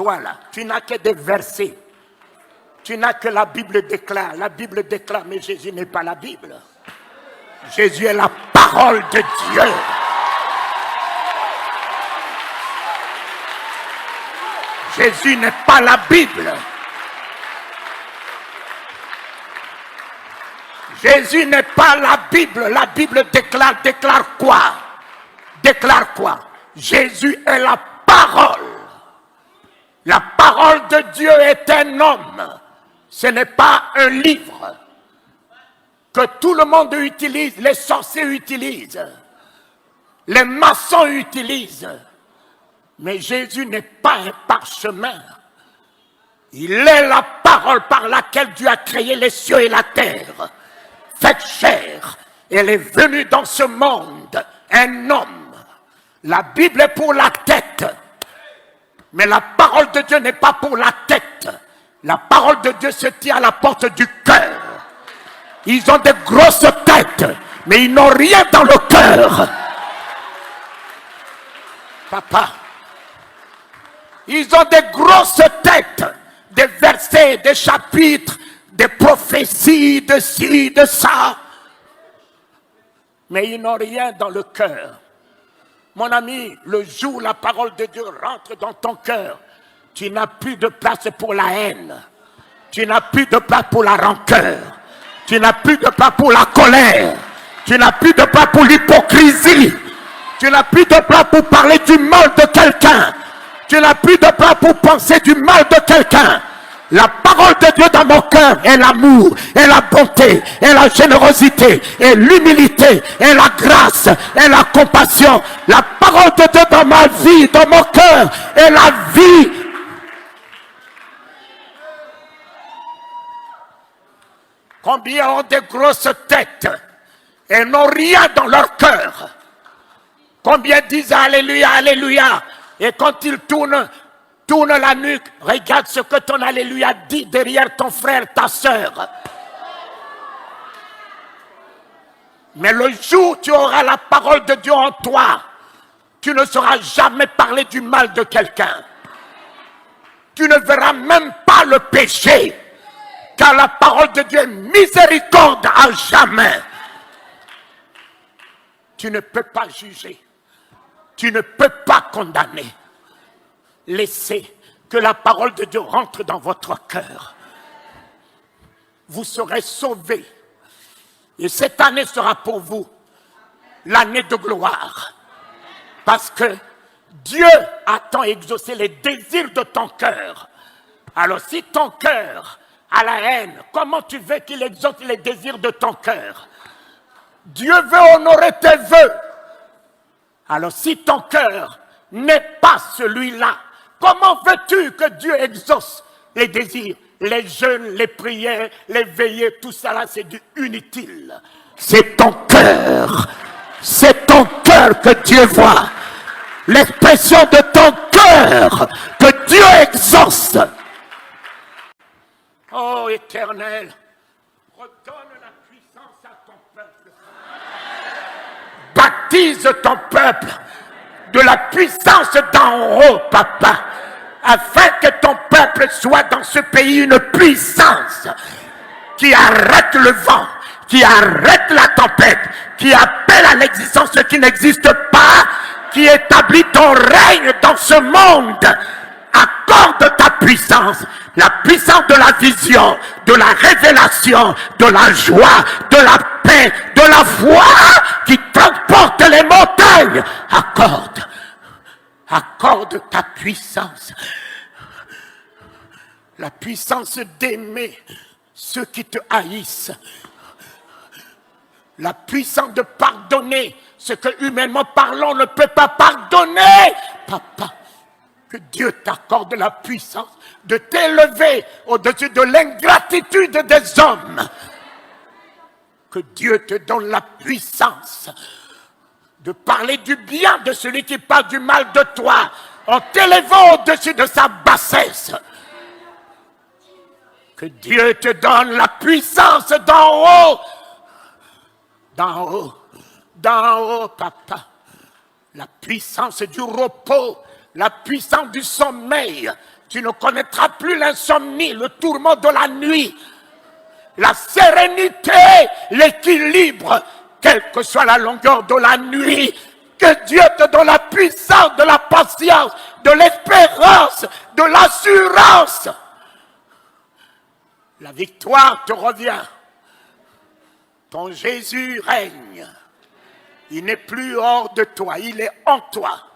Toi là, tu n'as que des versets. Tu n'as que la Bible déclare. La Bible déclare, mais Jésus n'est pas la Bible. Jésus est la parole de Dieu. Jésus n'est pas la Bible. Jésus n'est pas la Bible. La Bible déclare quoi? Déclare quoi? Jésus est la parole. La parole de Dieu est un homme. Ce n'est pas un livre que tout le monde utilise, les sorciers utilisent, les maçons utilisent. Mais Jésus n'est pas un parchemin. Il est la parole par laquelle Dieu a créé les cieux et la terre. Faite chair, elle est venue dans ce monde, un homme. La Bible est pour la tête, mais la parole de Dieu n'est pas pour la tête. La parole de Dieu se tient à la porte du cœur. Ils ont des grosses têtes, mais ils n'ont rien dans le cœur. Papa, ils ont des grosses têtes, des versets, des chapitres, des prophéties, de ci, de ça. Mais ils n'ont rien dans le cœur. Mon ami, le jour où la parole de Dieu rentre dans ton cœur, tu n'as plus de place pour la haine. Tu n'as plus de place pour la rancœur. Tu n'as plus de place pour la colère. Tu n'as plus de place pour l'hypocrisie. Tu n'as plus de place pour parler du mal de quelqu'un. Tu n'as plus de place pour penser du mal de quelqu'un. La parole de Dieu dans mon cœur est l'amour, est la bonté, est la générosité, est l'humilité, est la grâce, est la compassion. La parole de Dieu dans ma vie, dans mon cœur, est la vie. Combien ont des grosses têtes et n'ont rien dans leur cœur? Combien disent Alléluia, Alléluia, et quand ils tournent la nuque, regarde ce que ton Alléluia dit derrière ton frère, ta soeur. Mais le jour où tu auras la parole de Dieu en toi, tu ne sauras jamais parler du mal de quelqu'un. Tu ne verras même pas le péché, car la parole de Dieu est miséricorde à jamais. Tu ne peux pas juger. Tu ne peux pas condamner. Laissez que la parole de Dieu rentre dans votre cœur. Vous serez sauvés. Et cette année sera pour vous l'année de gloire. Parce que Dieu a tant exaucé les désirs de ton cœur. Alors si ton cœur a la haine, comment tu veux qu'il exauce les désirs de ton cœur? Dieu veut honorer tes vœux. Alors si ton cœur n'est pas celui-là, comment veux-tu que Dieu exauce les désirs? Les jeûnes, les prières, les veillées, tout ça là, c'est du inutile. C'est ton cœur. C'est ton cœur que Dieu voit. L'expression de ton cœur que Dieu exauce. Oh Éternel, redonne la puissance à ton peuple. Baptise ton peuple de la puissance d'en haut, papa, afin que ton peuple soit dans ce pays une puissance qui arrête le vent, qui arrête la tempête, qui appelle à l'existence ce qui n'existe pas, qui établit ton règne dans ce monde. Accorde ta puissance, la puissance de la vision, de la révélation, de la joie, de la paix, de la foi qui transporte les montagnes. Accorde ta puissance. La puissance d'aimer ceux qui te haïssent. La puissance de pardonner ce que humainement parlant on ne peut pas pardonner. Papa, que Dieu t'accorde la puissance de t'élever au-dessus de l'ingratitude des hommes. Que Dieu te donne la puissance de parler du bien de celui qui parle du mal de toi, en t'élevant au-dessus de sa bassesse. Que Dieu te donne la puissance d'en haut. D'en haut. D'en haut, papa. La puissance du repos. La puissance du sommeil. Tu ne connaîtras plus l'insomnie, le tourment de la nuit, la sérénité, l'équilibre, quelle que soit la longueur de la nuit. Que Dieu te donne la puissance de la patience, de l'espérance, de l'assurance. La victoire te revient. Ton Jésus règne. Il n'est plus hors de toi, il est en toi.